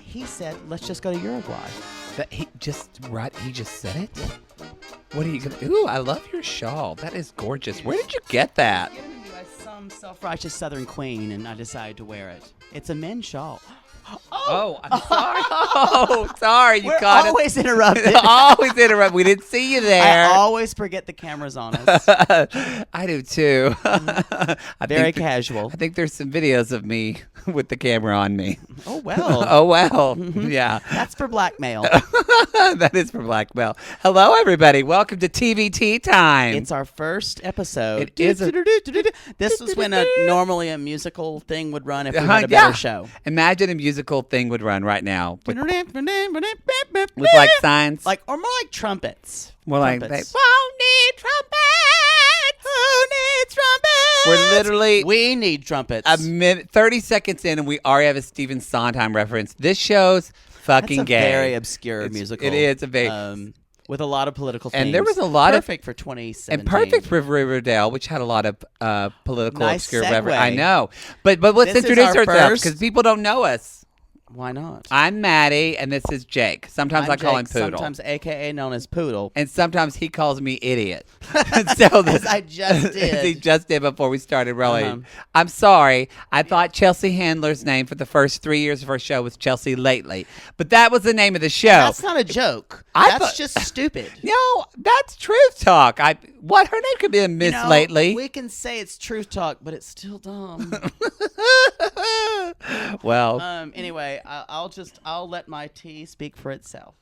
he said, let's just go to Uruguay. He just said it? What are you going to... Ooh, I love your shawl. That is gorgeous. Where did you get that? It was given to me by some self-righteous Southern queen, and I decided to wear it. It's a men's shawl. Oh, I'm sorry. Oh, sorry. We're always interrupted. Always interrupt. We didn't see you there. I always forget the camera's on us. I do too. Very casual. I think there's some videos of me with the camera on me. Oh, well. Oh, well. Yeah. That's for blackmail. That is for blackmail. Hello, everybody. Welcome to TVT Time. It's our first episode. It is. This was when normally a musical thing would run if we had a better show. Imagine a musical thing would run right now with like signs, or more like trumpets. More like trumpets. Won't need trumpets. Who needs trumpets? We're literally we need trumpets. a minute, 30 seconds in, and we already have a Stephen Sondheim reference. This show's fucking That's a gay. Very obscure musical. It is a very. With a lot of political themes. And there was a lot perfect for 2017. And perfect for Riverdale, which had a lot of political nice obscure segue. reference. I know. But let's introduce ourselves because people don't know us. Why not? I'm Maddie, and this is Jake. Sometimes I call him Poodle. Sometimes a.k.a. known as Poodle. And sometimes he calls me Idiot. So as I just did. He just did before we started rolling. I'm sorry. I thought Chelsea Handler's name for the first 3 years of our show was Chelsea Lately. But that was the name of the show. That's not a joke. That's just stupid. No, that's truth talk. Her name could be a Miss Lately. We can say it's truth talk, but it's still dumb. Well. Anyway, I'll let my tea speak for itself.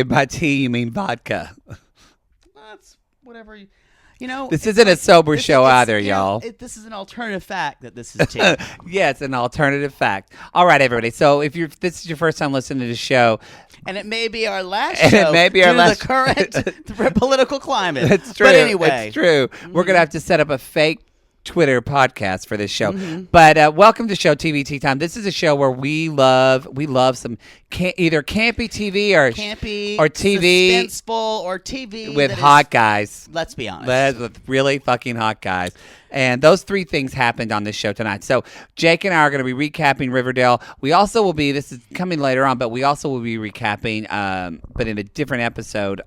By tea, you mean vodka. That's whatever This isn't a sober show either, y'all. This is an alternative fact that this is tea. Yeah, it's an alternative fact. All right, everybody. So if this is your first time listening to the show, and it may be our last show, it may be our last the current political climate. It's true. But anyway, it's true. We're gonna have to set up a fake Twitter podcast for this show. But welcome to Show TVT Time. This is a show where we love some either campy TV or TV, suspenseful or TV with hot guys. Let's be honest, with really fucking hot guys. And those three things happened on this show tonight. So Jake and I are going to be recapping Riverdale. We also will be, this is coming later on, but we also will be recapping, but in a different episode.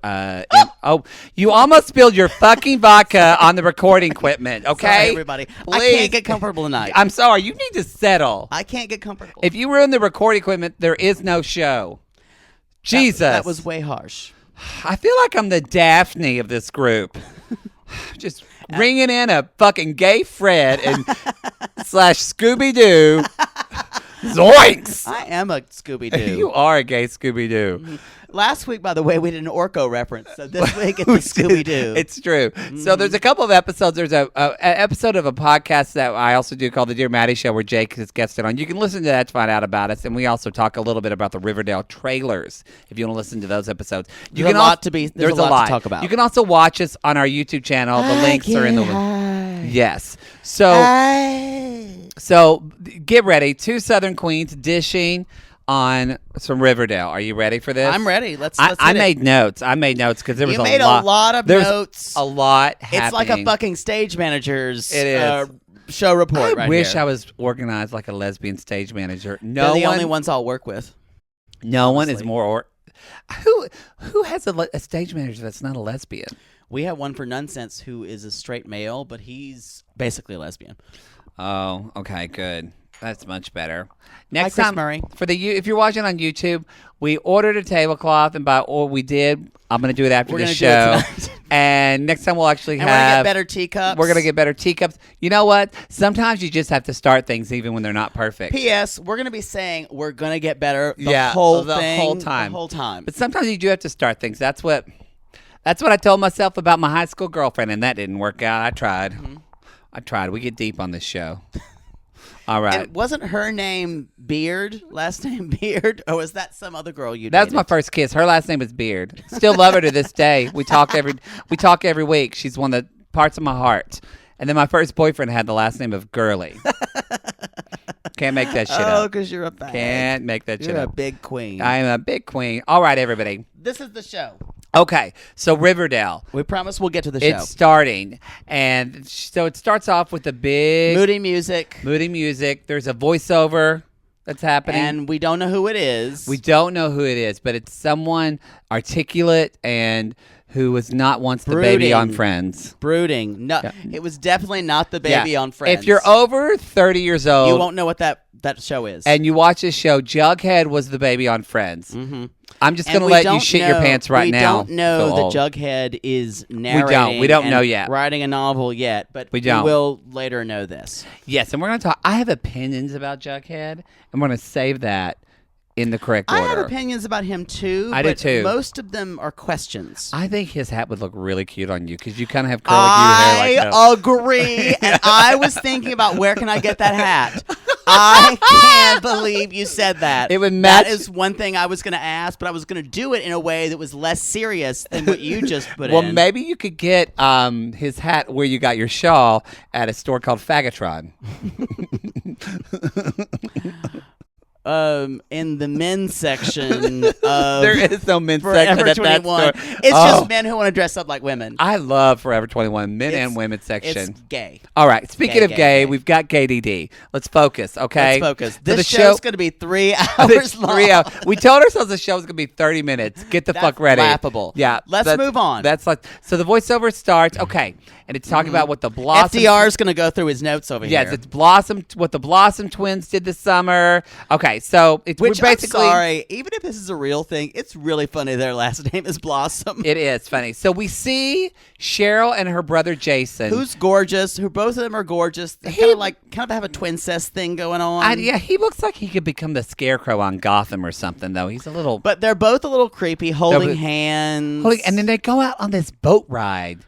You almost spilled your fucking vodka on the recording equipment, okay? Sorry, everybody. Please. I can't get comfortable tonight. I'm sorry. You need to settle. I can't get comfortable. If you ruin the recording equipment, there is no show. Jesus. That was way harsh. I feel like I'm the Daphne of this group. Just ringing in a fucking gay Fred and / Scooby-Doo. Zoinks! I am a Scooby-Doo. You are a gay Scooby-Doo. Last week, by the way, we did an Orko reference, so this week it's a Scooby-Doo. It's true. So there's a couple of episodes. There's an episode of a podcast that I also do called The Dear Maddie Show where Jake is guested on. You can listen to that to find out about us, and we also talk a little bit about the Riverdale trailers if you want to listen to those episodes. There's a lot to talk about. You can also watch us on our YouTube channel. The links are in the link. Yes. So get ready. Two Southern Queens dishing on some Riverdale. Are you ready for this? I'm ready. Let's I made notes. I made notes because there was a lot of notes. A lot happening. It's like a fucking stage manager's it is. Show report. I wish I was organized like a lesbian stage manager. They're the only ones I'll work with. No one is more. Who has a stage manager that's not a lesbian? We have one for Nonsense who is a straight male, but he's basically a lesbian. Oh, okay, good. That's much better. Next time, Murray. If you're watching on YouTube, we ordered a tablecloth, and we did. I'm going to do it after the show. And next time we'll actually we're going to get better teacups. We're going to get better teacups. You know what? Sometimes you just have to start things even when they're not perfect. P.S. We're going to be saying we're going to get better the whole time. But sometimes you do have to start things. That's what I told myself about my high school girlfriend, and that didn't work out. I tried. We get deep on this show. All right. And wasn't her name Beard? Last name Beard? Or was that some other girl you dated? That was my first kiss. Her last name is Beard. Still love her to this day. We talk every week. She's one of the parts of my heart. And then my first boyfriend had the last name of Gurley. Can't make that shit up. Oh, because you're a bag. Can't make that shit up. You're a big queen. I am a big queen. All right, everybody. This is the show. Okay, so Riverdale. We promise we'll get to the show. It's starting. And so it starts off with a big Moody music. There's a voiceover that's happening. And we don't know who it is. We don't know who it is, but it's someone articulate and who was not once the baby on Friends. Brooding. No, it was definitely not the baby on Friends. If you're over 30 years old, you won't know what that show is. And you watch this show, Jughead was the baby on Friends. Mm-hmm. I'm just going to let you shit your pants right now. We don't know that Jughead is narrating. We don't know yet. Writing a novel yet, but we will later know this. Yes, and we're going to talk. I have opinions about Jughead. I'm going to save that in the correct order. I have opinions about him too. I do too. Most of them are questions. I think his hat would look really cute on you because you kind of have curly hair like that. I agree, and I was thinking about where can I get that hat. I can't believe you said that. It would match. That is one thing I was going to ask, but I was going to do it in a way that was less serious than what you just put in. Well, maybe you could get his hat where you got your shawl at a store called Faggotron. In the men's section of there is no men's Forever section at 21. that store. It's just men who want to dress up like women. I love Forever 21, men and women section. It's gay. All right, speaking of gay, we've got Gay DD. Let's focus, okay? Let's focus. So This show's going to be 3 hours long. 3 hours. We told ourselves the show was going to be 30 minutes. Get the fuck ready. Laughable. Yeah. Let's move on. That's like so the voiceover starts, okay, and it's talking about what the Blossom FDR's going to go through his notes over here. Yes, it's what the Blossom twins did this summer. Okay, so it's Which, basically, I'm sorry, even if this is a real thing, it's really funny their last name is Blossom. It is funny. So we see Cheryl and her brother Jason. Who's gorgeous, who both of them are gorgeous. They kind of have a twincest thing going on. Yeah, he looks like he could become the Scarecrow on Gotham or something, though. He's a little... But they're both a little creepy, holding hands. And then they go out on this boat ride.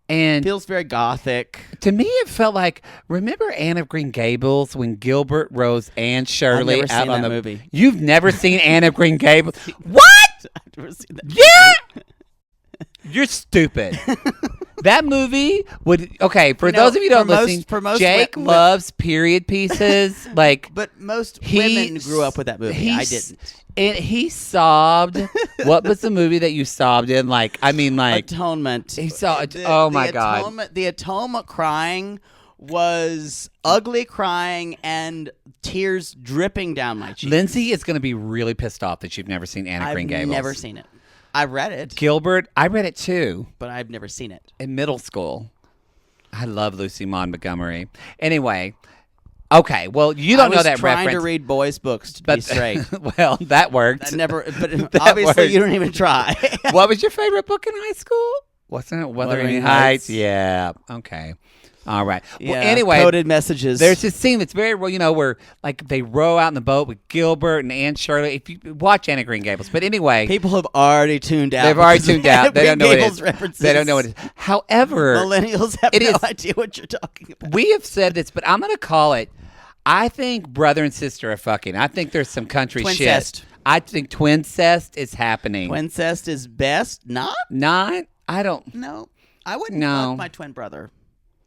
And feels very gothic. To me, it felt like, remember Anne of Green Gables when Gilbert, Rose, and Shirley I've never out seen on that the movie. You've never seen Anne of Green Gables? What? I've never seen that. Yeah. You're stupid. That movie would for those of you who don't listen, Jake loves period pieces. But most women grew up with that movie. I didn't. And he sobbed. What was the movie that you sobbed in? Atonement. He saw. Oh my God. The Atonement crying was ugly crying and tears dripping down my cheeks. Lindsay is going to be really pissed off that you've never seen Anne of Green Gables. I've never seen it. I read it. Gilbert, I read it too. But I've never seen it. In middle school. I love Lucy Maud Montgomery. Anyway, okay, well, you don't know that reference. I was trying to read boys' books to be straight. Well, that worked. But obviously you don't even try. What was your favorite book in high school? Wasn't it Wuthering Heights? Yeah, okay. All right. Yeah, well, anyway, coded messages. There's this scene that's very, where they row out in the boat with Gilbert and Aunt Shirley. If you watch Anne of Green Gables, but anyway, people have already tuned out. They've already tuned out. They don't know what it is. References. They don't know what it is. However, millennials have no idea what you're talking about. We have said this, but I'm going to call it. I think brother and sister are fucking. I think there's some country shit. I think twincest is happening. Twincest is best. Not. I don't. No, I wouldn't fuck my twin brother.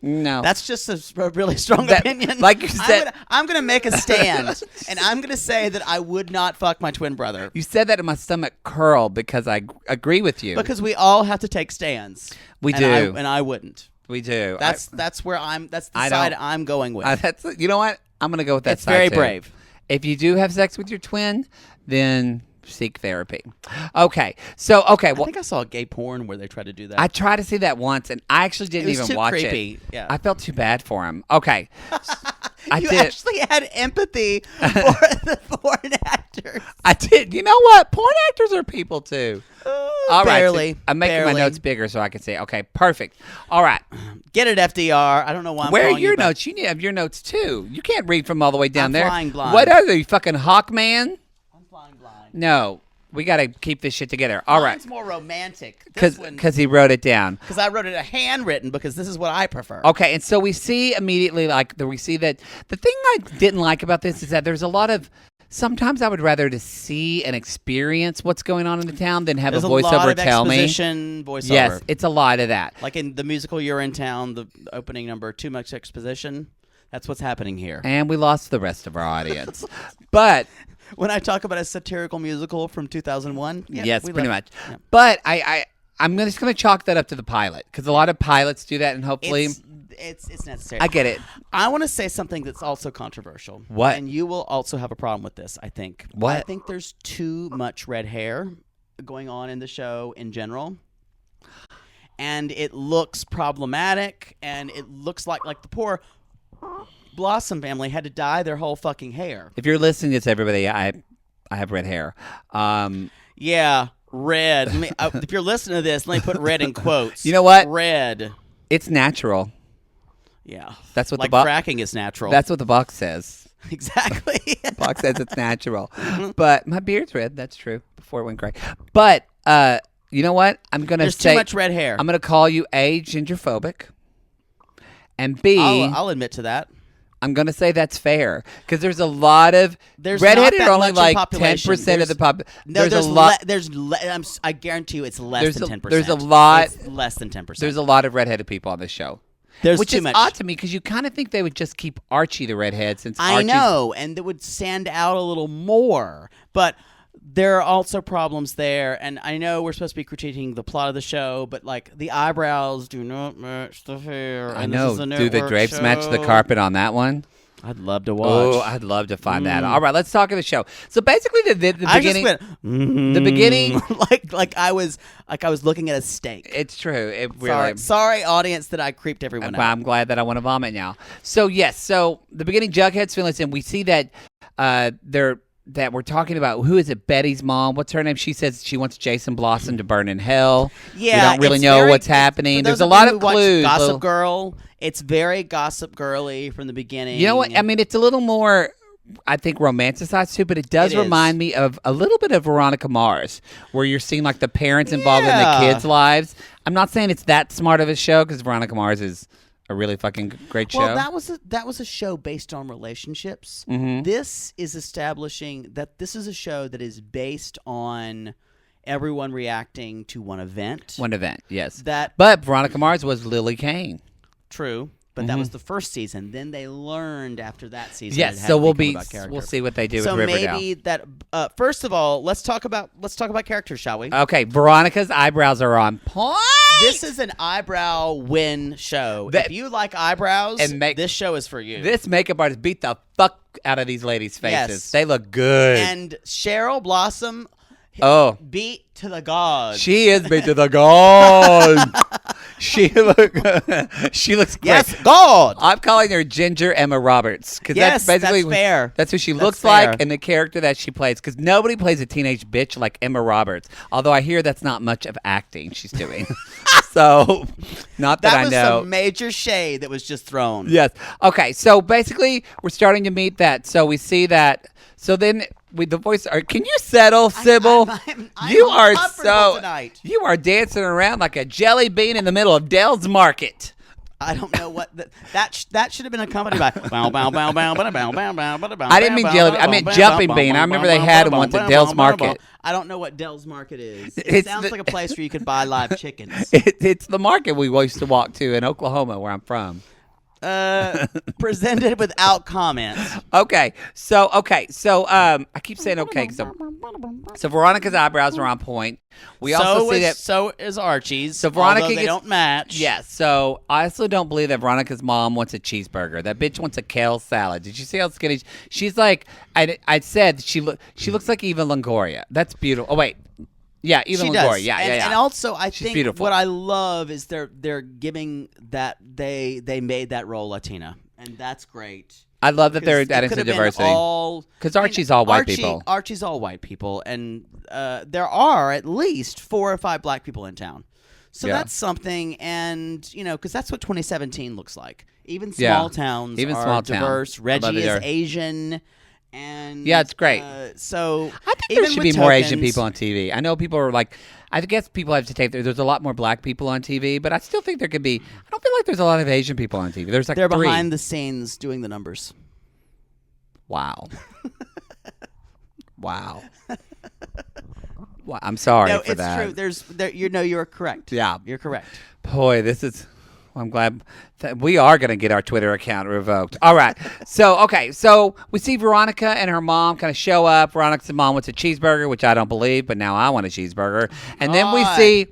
No. That's just a really strong opinion. Like you said. I'm going to make a stand, and I'm going to say that I would not fuck my twin brother. You said that and my stomach curled because I agree with you. Because we all have to take stands. We do. And I wouldn't. We do. That's the side I'm going with. You know what? I'm going to go with that it's side very too. brave. If you do have sex with your twin, then seek therapy. Okay. I think I saw gay porn where they tried to do that. I tried to see that once, and I actually didn't even watch creepy. it. Yeah. I felt too bad for him. Okay. You actually had empathy for the porn actors. I did. You know what? Porn actors are people too. All right. Barely. So I'm making my notes bigger so I can see. Okay, perfect. All right. Get it, FDR. I don't know why I'm Where are calling your you notes? You need to have your notes too. You can't read from all the way down there. Flying blind. What are they, fucking Hawkman? I'm flying blind. No. We got to keep this shit together. All right. Mine's more romantic. Because he wrote it down. Because I wrote it handwritten because this is what I prefer. Okay, and so we see immediately, we see that the thing I didn't like about this is that there's a lot of, sometimes I would rather to see and experience what's going on in the town than have a voiceover tell me. Voiceover. Yes, it's a lot of that. Like in the musical You're in Town, the opening number, too much exposition. That's what's happening here. And we lost the rest of our audience. But when I talk about a satirical musical from 2001, yes, pretty much. Yeah. But I I'm just going to chalk that up to the pilot because a lot of pilots do that, and hopefully it's necessary. I get it. I want to say something that's also controversial. What? And you will also have a problem with this, I think. What? I think there's too much red hair going on in the show in general. And it looks problematic, and it looks like the poor Blossom family had to dye their whole fucking hair. If you're listening to this, everybody, I have red hair. Yeah, red. If you're listening to this, let me put red in quotes. You know what? Red. It's natural. Yeah. That's what like the fracking is natural. That's what the box says. Exactly. The box says it's natural. But my beard's red. That's true. Before it went gray. But you know what? I'm gonna There's say too much red hair. I'm gonna call you A, gingerphobic, and B, I'll admit to that. I'm gonna say that's fair because there's a lot of redheaded are only like 10% of the population. No, there's a lot. I guarantee you, it's less than 10%. There's a lot. It's less than 10%. There's a lot of redheaded people on this show. Which is much. Odd to me because you kind of think they would just keep Archie the redhead since I Archie's know, and it would stand out a little more. But there are also problems there, and I know we're supposed to be critiquing the plot of the show, but like the eyebrows do not match the hair. I and know. This is a Do the drapes match the carpet on that one? I'd love to watch. Oh, I'd love to find that. All right, let's talk of the show. So basically, the beginning. I just went, the beginning, like I was looking at a steak. It's true. It really. Sorry, audience, that I creeped everyone out. I'm glad that I want to vomit now. So yes, so the beginning, Jughead's feeling, and we see that that we're talking about who is it? Betty's mom. What's her name? She says she wants Jason Blossom to burn in hell. Yeah, we don't really know what's happening. There's a lot of clues. Gossip Girl. It's very Gossip Girly from the beginning. You know what? I mean, it's a little more, I think, romanticized too, but it does remind me of a little bit of Veronica Mars, where you're seeing like the parents involved in the kids' lives. I'm not saying it's that smart of a show because Veronica Mars is a really fucking great show. Well, that was a show based on relationships. Mm-hmm. This is establishing that this is a show that is based on everyone reacting to one event. One event, yes. But Veronica Mars was Lily Kane. True, but that was the first season. Then they learned after that season. Yes, so we'll see what they do with Riverdale. So maybe that. First of all, let's talk about characters, shall we? Okay, Veronica's eyebrows are on point. This is an eyebrow win show. If you like eyebrows, this show is for you. This makeup artist beat the fuck out of these ladies' faces. Yes. They look good. And Cheryl Blossom. Beat to the gods. She is beat to the gods. She looks great. Yes, God. I'm calling her Ginger Emma Roberts because that's basically fair. That's who she looks like and the character that she plays. Because nobody plays a teenage bitch like Emma Roberts. Although I hear that's not much of acting she's doing. So, not that I know. That was some major shade that was just thrown. Yes. Okay. So basically, we're starting to meet that. So we see that. So then. With the voice, can you settle, Sybil? I'm you are tonight. You are dancing around like a jelly bean in the middle of Dell's Market. I don't know what that should have been accompanied by. I didn't mean jelly. I meant jumping bean. I remember they had them once at Dell's Market. I don't know what Dell's Market is. It sounds like a place where you could buy live chickens. It's the market we used to walk to in Oklahoma, where I'm from. Presented without comments. Okay, so I keep saying okay. So Veronica's eyebrows are on point. We also see that so is Archie's. So Veronica they don't match. Yes. So I also don't believe that Veronica's mom wants a cheeseburger. That bitch wants a kale salad. Did you see how skinny she's like? I said she looks like Eva Longoria. That's beautiful. Oh wait. Yeah, even Longoria. Yeah. And also, I She's think beautiful. What I love is they're giving that they made that role Latina, and that's great. I love that they're adding some diversity. Because Archie's all white people. Archie's all white people, and there are at least 4 or 5 black people in town. So that's something, and because that's what 2017 looks like. Even small towns are diverse. Reggie is Asian. And yeah, it's great. So I think there should be more Asian people on TV. I know people are like, I guess people have to take there's a lot more black people on TV, but I still think there could be. I don't feel like there's a lot of Asian people on TV. There's like they're 3. behind the scenes doing the numbers. Wow. Wow. Well, I'm sorry for that. It's true. You're correct. Yeah, you're correct. Boy, this is. I'm glad that we are going to get our Twitter account revoked. All right. So we see Veronica and her mom kind of show up. Veronica's mom wants a cheeseburger, which I don't believe, but now I want a cheeseburger. And then we see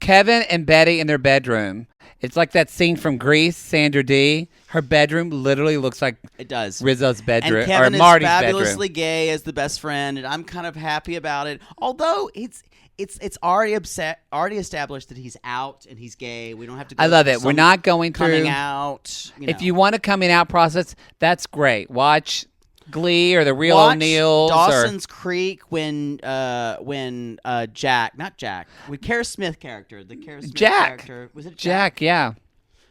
Kevin and Betty in their bedroom. It's like that scene from Grease, Sandra Dee. Her bedroom literally looks like it does. Rizzo's bedroom and Kevin or Marty's is fabulously bedroom. gay as the best friend, and I'm kind of happy about it. Although it's already established that he's out and he's gay. We don't have to go I love through it. We're not going through coming out. If you want a coming out process, that's great. Watch Glee or The Real O'Neills. Dawson's Creek when Jack, not Jack, with Kara Smith character, the Kara Smith character. Was it Jack? Yeah.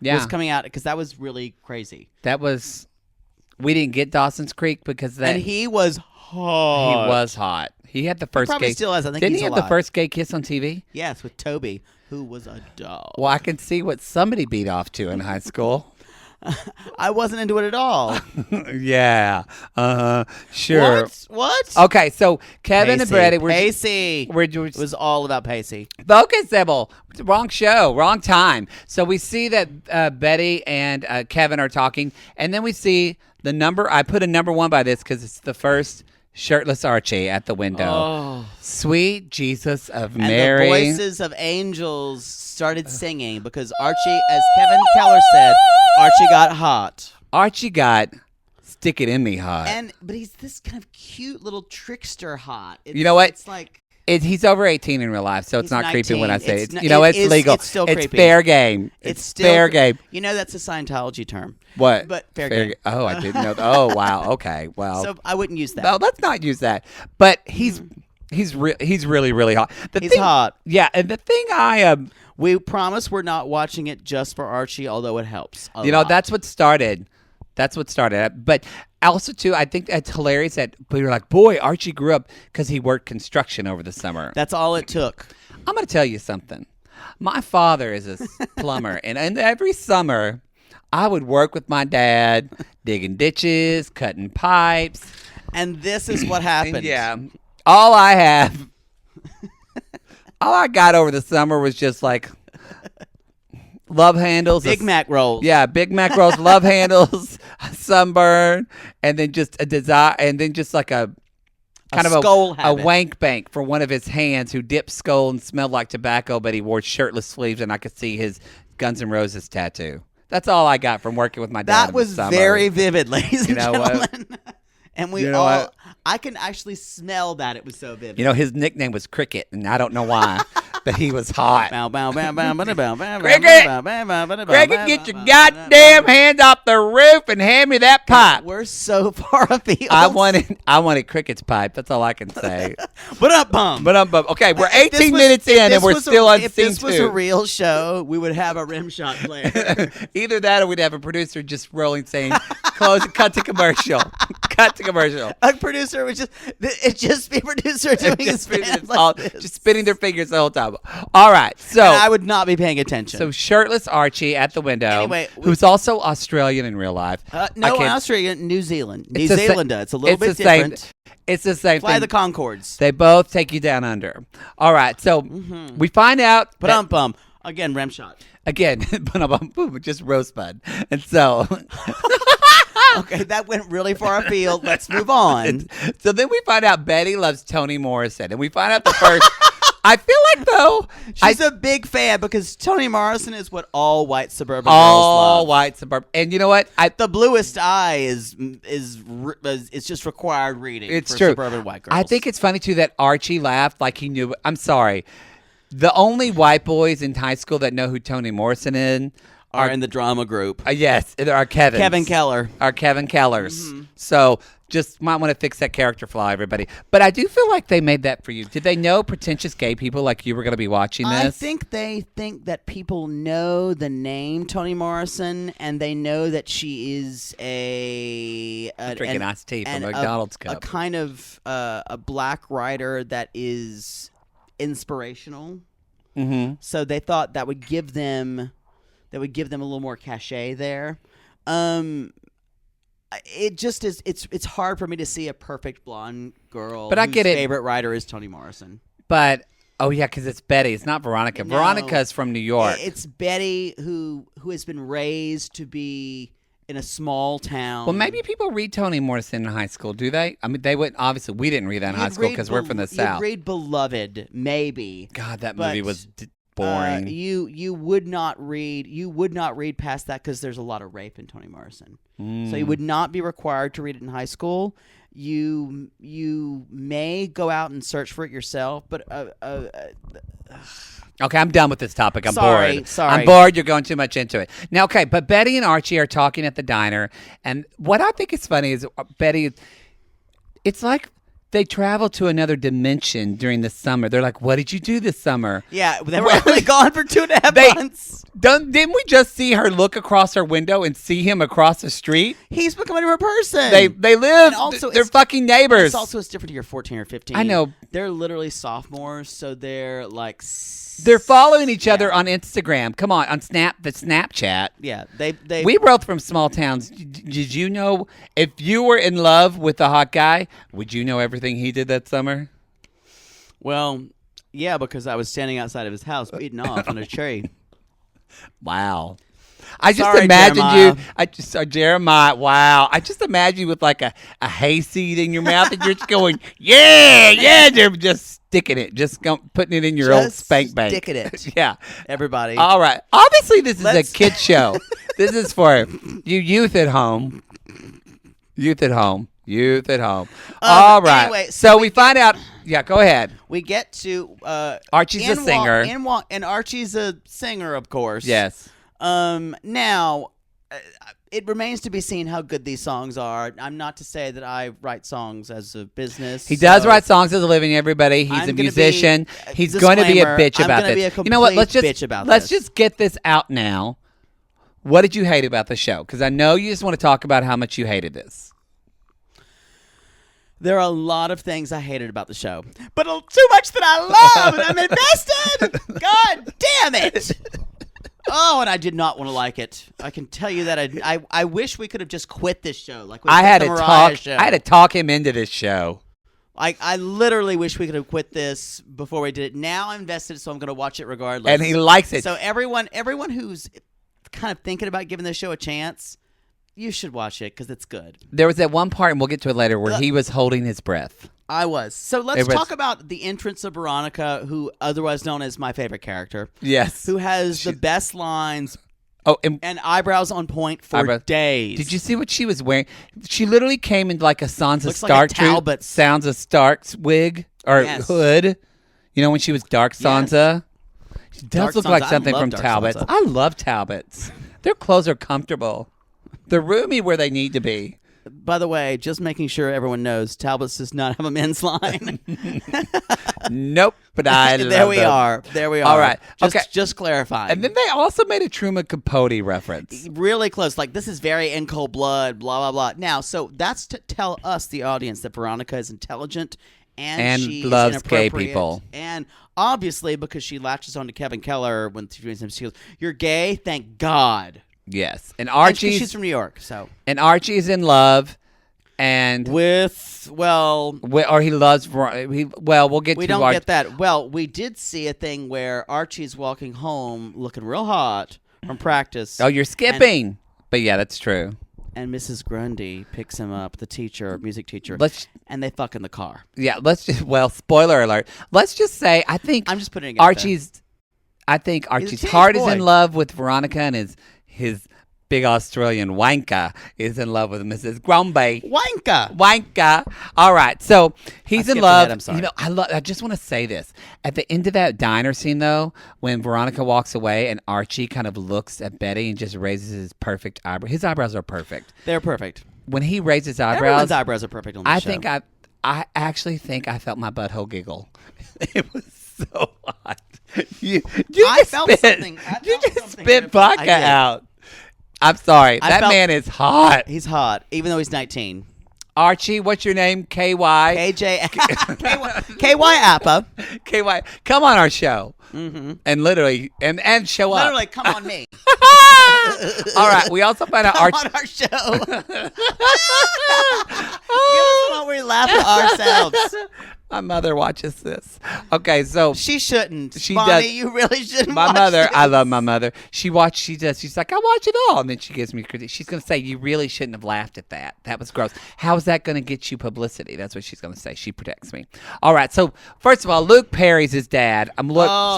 Was coming out because that was really crazy. We didn't get Dawson's Creek because and he was hot. He was hot. He had the first he probably gay. Still has. I think didn't he's he have alive. the first gay kiss on TV? Yes, with Toby, who was a dog. Well, I can see what somebody beat off to in high school. I wasn't into it at all. Yeah. Sure. What? Okay, so Kevin Pacey. and Brady It was all about Pacey. Focus, Sybil. Wrong show, wrong time. So we see that Betty and Kevin are talking, and then we see the number. I put a number 1 by this because it's the first shirtless Archie at the window. Oh. Sweet Jesus of and Mary. And the voices of angels started singing because Archie, as Kevin Keller said, Archie got hot. Archie got stick it in me hot. But he's this kind of cute little trickster hot. You know what? It's like... he's over 18 in real life, so it's not 19. creepy when I say it's it. It's legal. It's still it's creepy. Fair game. It's still fair game. You know that's a Scientology term. What? But fair game. Oh, I didn't know. Oh, wow. Okay. Well. So I wouldn't use that. No, let's not use that. But he's really, really hot. He's hot. Yeah, and the thing we promise we're not watching it just for Archie, although it helps. That's what started. But also, too, I think it's hilarious that we were like, boy, Archie grew up because he worked construction over the summer. That's all it took. I'm going to tell you something. My father is a plumber, and every summer I would work with my dad, digging ditches, cutting pipes. And this is what happened. Yeah. All I got over the summer was just like love handles. Big Mac rolls. Yeah, Big Mac rolls, love handles, sunburn, and then just a desire, and then just like a kind of a wank bank for one of his hands who dipped skull and smelled like tobacco, but he wore shirtless sleeves, and I could see his Guns N' Roses tattoo. That's all I got from working with my dad. That was very vivid, ladies and gentlemen. And I can actually smell that it was so vivid. His nickname was Cricket, and I don't know why, but he was hot. Cricket, get your goddamn hands off the roof and hand me that pipe. We're so far afield. I wanted Cricket's pipe. That's all I can say. But okay, we're 18 minutes in, and we're still on scene 2. If this was a real show, we would have a rim shot player. Either that, or we'd have a producer just rolling, saying, "Close, cut to commercial." Cut to commercial. A producer would just be a producer doing his hands like this. Just spinning their fingers the whole time. All right, so and I would not be paying attention. So shirtless Archie at the window, anyway, who's also Australian in real life. No, Australian, New Zealand. New Zealand. It's a little bit different. It's the same Fly thing. the Concords. They both take you down under. All right, so we find out. Again, rim shot. Again, just rosebud. And so. Okay, that went really far afield. Let's move on. So then we find out Betty loves Toni Morrison. And we find out the first. I feel like, though. She's a big fan because Toni Morrison is what all white suburban girls love. All white suburban. And you know what? The Bluest Eye is just required reading for suburban white girls. I think it's funny, too, that Archie laughed like he knew. I'm sorry. The only white boys in high school that know who Toni Morrison is are in the drama group. Yes, are Kevin Keller. Are Kevin Kellers. Mm-hmm. So just might want to fix that character flaw, everybody. But I do feel like they made that for you. Did they know pretentious gay people like you were going to be watching this? I think they think that people know the name Toni Morrison, and they know that she is drinking iced tea from a McDonald's cup. A kind of a black writer that is inspirational. Mm-hmm. So they thought that would give them a little more cachet there. It just is. It's hard for me to see a perfect blonde girl. But I get it. Favorite writer is Toni Morrison. But because it's Betty. It's not Veronica. No, Veronica's from New York. It's Betty who has been raised to be in a small town. Well, maybe people read Toni Morrison in high school, do they? I mean, they wouldn't. Obviously, we didn't read that in high school because we're from the South. You'd read Beloved, maybe. God, that movie was boring. You would not read past that because there's a lot of rape in Toni Morrison. So you would not be required to read it in high school. You may go out and search for it yourself, but okay, I'm done with this topic. I'm bored. Sorry. I'm bored. You're going too much into it. Now, okay, but Betty and Archie are talking at the diner, and what I think is funny is Betty, it's like they travel to another dimension during the summer. They're like, what did you do this summer? Yeah, they were only gone for 2.5 months. Didn't we just see her look across her window and see him across the street? He's becoming a person. They live. They're fucking neighbors. It's different if you're 14 or 15. I know. They're literally sophomores, so they're like... They're following each other on Instagram. Come on, on the Snapchat. Yeah, we both from small towns. Did you know if you were in love with a hot guy, would you know everything he did that summer? Well, yeah, because I was standing outside of his house beating off on a tree. Wow. I just imagined you. Jeremiah. Wow. I just imagine you with like a hayseed in your mouth, and you're just going, yeah. You're just sticking it, putting it in your old spank bank. Sticking it. Yeah. Everybody. All right. Obviously, this is a kid show. This is for you youth at home. Youth at home. All right. Anyway, so we find out. Yeah, go ahead. We get to Archie's a singer. And Archie's a singer, of course. Yes. Now, it remains to be seen how good these songs are. I'm not to say that I write songs as a business. He does write songs as a living, everybody. He's a musician. He's going to be a bitch about this. You know what? Let's just get this out now. What did you hate about the show? Because I know you just want to talk about how much you hated this. There are a lot of things I hated about the show, but too much that I love, and I'm invested. God damn it. Oh, and I did not want to like it. I can tell you that I wish we could have just quit this show. Like I had to talk him into this show. I literally wish we could have quit this before we did it. Now I'm invested, so I'm going to watch it regardless. And he likes it. So everyone who's kind of thinking about giving this show a chance, you should watch it because it's good. There was that one part, and we'll get to it later, where he was holding his breath. I was. So let's talk about the entrance of Veronica, who otherwise known as my favorite character. Yes. Who has the best lines and eyebrows on point for days. Did you see what she was wearing? She literally came in like a Sansa Stark Sounds of Stark's wig or hood. You know, when she was Dark Sansa? Yes. She does look like something from Talbot's. I love Talbot's. Their clothes are comfortable. They're roomy where they need to be. By the way, just making sure everyone knows, Talbot's does not have a men's line. Nope, but I love There we are. All right. Just clarifying. And then they also made a Truman Capote reference. Really close. Like, this is very in cold blood, blah, blah, blah. Now, so that's to tell us, the audience, that Veronica is intelligent and she loves gay people. And obviously, because she latches on to Kevin Keller when she goes, "You're gay? Thank God." Yes, and she's from New York, so. And Archie's in love, and or he loves. We'll get. We don't get that. Well, we did see a thing where Archie's walking home looking real hot from practice. Oh, you're skipping, but yeah, that's true. And Mrs. Grundy picks him up, the music teacher, and they fuck in the car. Yeah, spoiler alert. Let's just say, I think I'm just putting it Archie's heart is in love with Veronica, and his big Australian wanker is in love with Mrs. Grumby. Wanker. All right, so he's in love. I'm sorry. You know, I just want to say this. At the end of that diner scene, though, when Veronica walks away and Archie kind of looks at Betty and just raises his perfect eyebrow. His eyebrows are perfect. They're perfect. When he raises eyebrows, everyone's eyebrows are perfect on this show. I actually think I felt my butthole giggle. It was so hot. You just spit vodka out. I'm sorry. That man is hot. He's hot, even though he's 19. Archie, what's your name? KY? KJ. KY Appa. KY. Come on our show. Mm-hmm. And literally, and show up. Literally, come on me. All right. We also find out Archie. on our show. Give us one where we laugh at ourselves. My mother watches this. Okay, so she shouldn't. She Bonnie, does. You really shouldn't. My watch mother, this. I love my mother. She does. She's like, I watch it all, and then she gives me critique. She's gonna say, you really shouldn't have laughed at that. That was gross. How is that gonna get you publicity? That's what she's gonna say. She protects me. All right. So first of all, Luke Perry's his dad.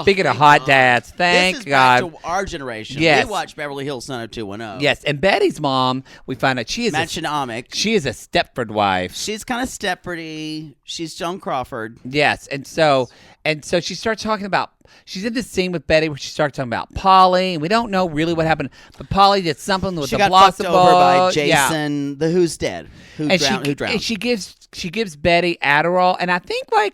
Speaking of hot dads, thank this is God. Back to our generation. Yes. We watched Beverly Hills 90210. Yes, and Betty's mom, we find out she is She is a Stepford wife. She's kind of Stepfordy. She's Joan Crawford. Yes, and so she starts talking about. She's in this scene with Betty where she starts talking about Polly, and we don't know really what happened. But Polly did something with she the got blossom fucked over by ball. Jason, Yeah. the who's dead, who drowned. And she gives Betty Adderall, and I think I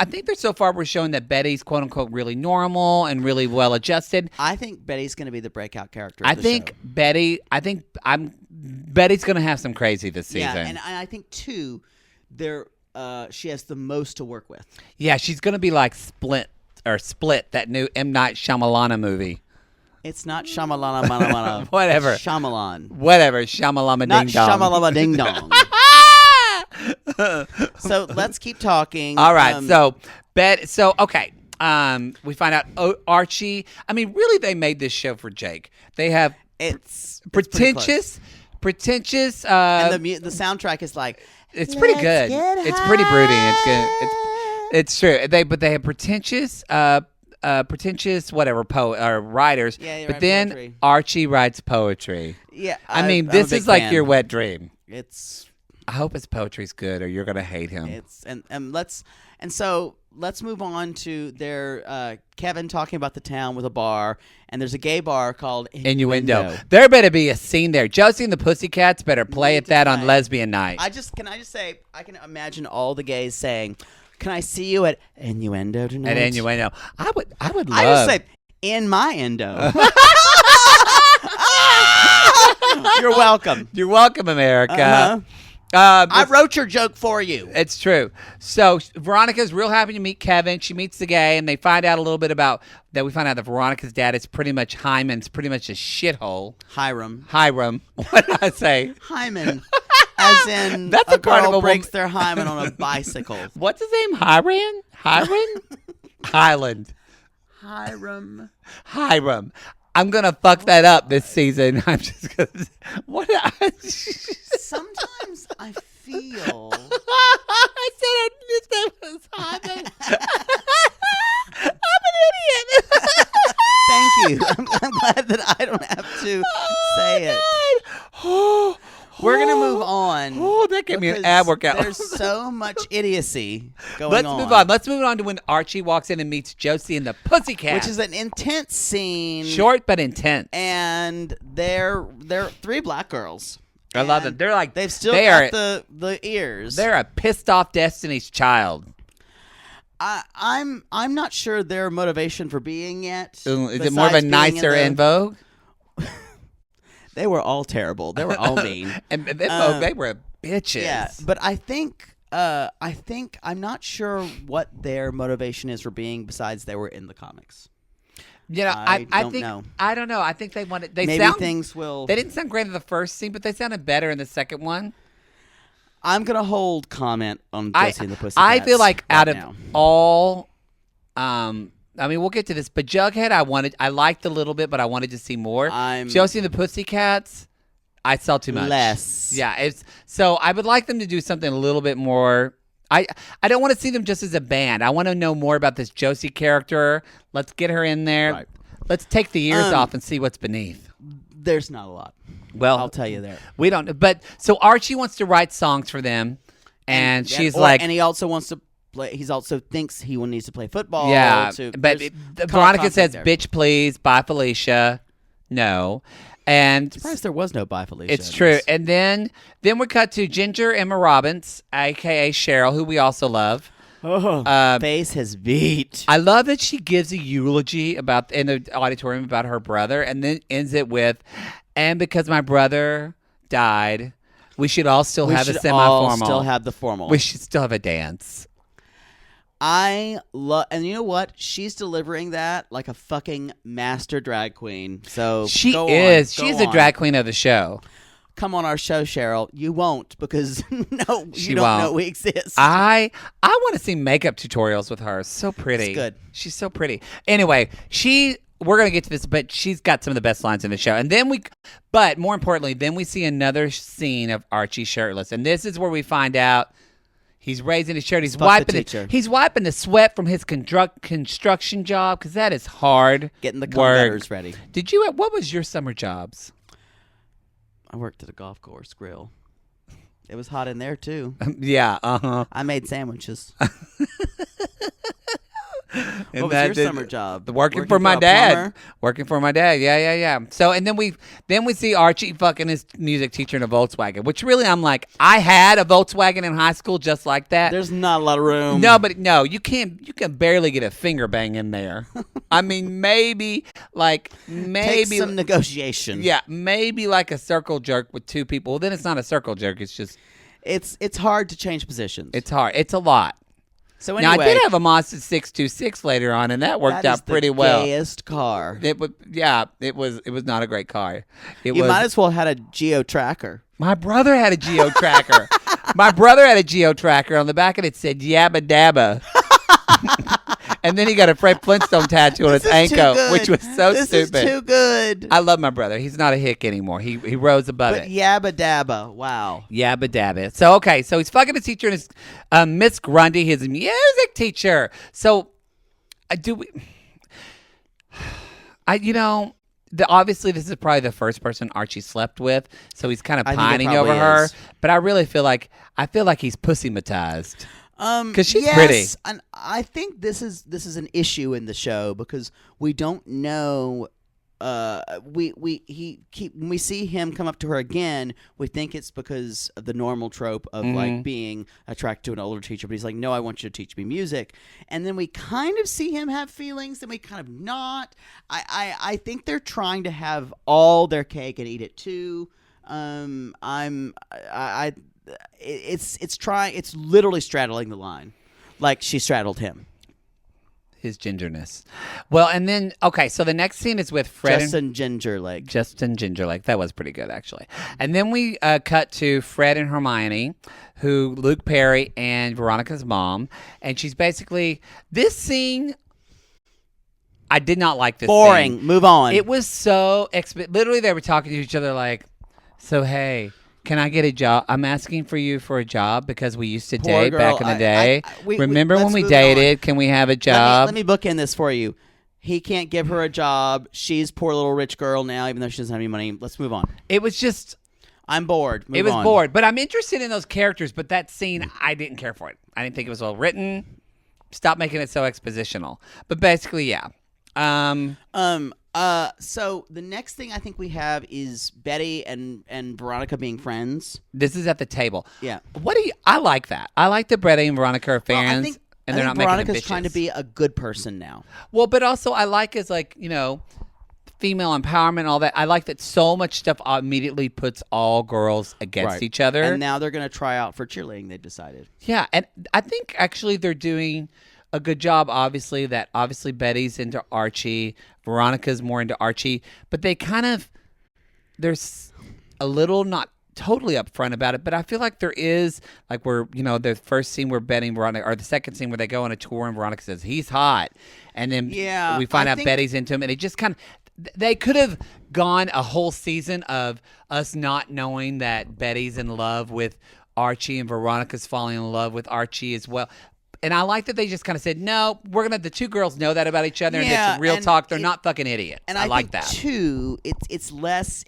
think they're so far we're showing that Betty's quote unquote really normal and really well adjusted. I think Betty's going to be the breakout character. Betty's going to have some crazy this season. Yeah, and I think too, she has the most to work with. Yeah, she's going to be like Split, that new M. Night Shyamalan movie. It's not Shyamalama. Whatever. It's Shyamalan. Whatever. Shyamalama Not Ding Dong. Shyamalama Ding Dong. So let's keep talking. All right. Okay. We find out Archie. I mean, really, they made this show for Jake. They have it's pretentious. And the soundtrack is like it's pretty good. It's pretty brooding. It's good. It's true. They have pretentious whatever writers. Yeah, but then poetry. Archie writes poetry. Yeah. I mean, this is like your wet dream. I hope his poetry's good, or you're gonna hate him. So let's move on to their Kevin talking about the town with a bar, and there's a gay bar called Innuendo. There better be a scene there. Josie and the Pussycats better play at that on lesbian night. Can I just say I can imagine all the gays saying, "Can I see you at Innuendo tonight?" At Innuendo, I would love. I just say in my endo. You're welcome. You're welcome, America. Uh-huh. I wrote your joke for you. It's true. So Veronica's real happy to meet Kevin. She meets the gay, and they find out a little bit about that. We find out that Veronica's dad is pretty much Hyman's pretty much a shithole. Hiram. What did I say? Hyman. As in That's a part girl of a breaks their hymen on a bicycle. What's his name? Hiram? Highland. Hiram. I'm gonna fuck that up this season. I'm just gonna. Sometimes I feel. I said his name was Hyman. I'm an idiot. Thank you. I'm glad that I don't have to say it. We're going to move on. Oh, that gave me an ab workout. There's so much idiocy going on. Let's move on. Let's move on to when Archie walks in and meets Josie and the Pussycats. Which is an intense scene. Short but intense. And they're three black girls. I love them. They're like they've still got the ears. They're a pissed off Destiny's Child. I'm not sure their motivation for being yet. Is it more of a nicer En Vogue? They were all terrible. They were all mean. And they were bitches. Yeah, but I think I'm not sure what their motivation is for being besides they were in the comics. You know, I don't know. I think they wanted. They didn't sound great in the first scene, but they sounded better in the second one. I'm gonna hold comment on Josie and the Pussycats. I feel like out of now. all, I mean, we'll get to this, but Jughead, I liked a little bit, but I wanted to see more. Josie and the Pussycats, I saw too much. Less. Yeah, so I would like them to do something a little bit more. I don't want to see them just as a band. I want to know more about this Josie character. Let's get her in there. Right. Let's take the ears off and see what's beneath. There's not a lot. Well, I'll tell you there. We don't. But so Archie wants to write songs for them, and she's like, and he also wants to play. He also thinks he needs to play football. Yeah, but Veronica says, "Bitch, please, bye, Felicia." No, and I'm surprised there was no bye, Felicia. It's true. And then we cut to Ginger Emma Robbins, aka Cheryl, who we also love. Face has beat. I love that she gives a eulogy in the auditorium about her brother, and then ends it with, "And because my brother died, we should all still have a semi-formal. Still have the formal. We should still have a dance." I love, and you know what? She's delivering that like a fucking master drag queen. So she is. She's a drag queen of the show. come on our show, Cheryl. You won't because you don't know we exist. I want to see makeup tutorials with her. So pretty. It's good. She's so pretty. Anyway, we're going to get to this, but she's got some of the best lines in the show. And then but more importantly, then we see another scene of Archie shirtless. And this is where we find out he's raising his shirt. He's wiping the sweat from his construction job because that is hard. Getting the gutters ready. What was your summer jobs? I worked at a golf course grill. It was hot in there too. Yeah, uh-huh. I made sandwiches. What was your summer job? Working for my dad. Working for my dad. Yeah. So and then we see Archie fucking his music teacher in a Volkswagen, which really I'm like, I had a Volkswagen in high school just like that. There's not a lot of room. No, you can barely get a finger bang in there. I mean, maybe take some negotiation. Yeah, maybe like a circle jerk with two people. Well, then it's not a circle jerk. It's just it's hard to change positions. It's hard. It's a lot. So anyway, now I did have a Mazda 626 later on, and that worked out pretty well. Gayest car. It was not a great car. You might as well had a Geo Tracker. My brother had a Geo Tracker. My brother had a Geo Tracker. On the back of it said Yabba Dabba. And then he got a Fred Flintstone tattoo on his ankle, which was so stupid. This is too good. I love my brother. He's not a hick anymore. He rose above it. Yabba Dabba. Wow. Yabba Dabba. So he's fucking his teacher and his Miss Grundy, his music teacher. So obviously this is probably the first person Archie slept with, so he's kind of pining over her. But I really feel like he's pussymatized. Because she's pretty. And I think this is an issue in the show because we don't know. When we see him come up to her again, we think it's because of the normal trope of like being attracted to an older teacher. But he's like, no, I want you to teach me music. And then we kind of see him have feelings, then we kind of not. I think they're trying to have all their cake and eat it too. It's literally straddling the line, like she straddled him. His gingerness. Well, and then so the next scene is with Fred Justin Gingerleg. That was pretty good actually. And then we cut to Fred and Hermione, who Luke Perry and Veronica's mom, and she's basically this scene. I did not like this. Boring. Scene. Move on. It was so literally they were talking to each other like, so hey. Can I get a job? I'm asking for you for a job because we used to date back in the day. Remember when we dated? Can we have a job? Let me bookend this for you. He can't give her a job. She's poor little rich girl now, even though she doesn't have any money. Let's move on. It was just... I'm bored. It was bored. But I'm interested in those characters. But that scene, I didn't care for it. I didn't think it was well written. Stop making it so expositional. But basically, yeah. So the next thing I think we have is Betty and Veronica being friends. This is at the table. Yeah. I like that. I like that Betty and Veronica are fans. I think they're not Veronica's making trying to be a good person now. Well, but also I like as female empowerment, all that. I like that so much stuff immediately puts all girls against each other. And now they're going to try out for cheerleading, they've decided. Yeah, and I think actually they're doing a good job, obviously Betty's into Archie, Veronica's more into Archie, but there's a little not totally upfront about it, but I feel like there is, like where, the first scene where Betty and Veronica, or the second scene where they go on a tour and Veronica says, he's hot, and then we find out Betty's into him, and it just kind of, they could have gone a whole season of us not knowing that Betty's in love with Archie and Veronica's falling in love with Archie as well. And I like that they just kind of said, no, the two girls know that about each other, and it's real talk. They're not fucking idiots. And I like that. Too, it's less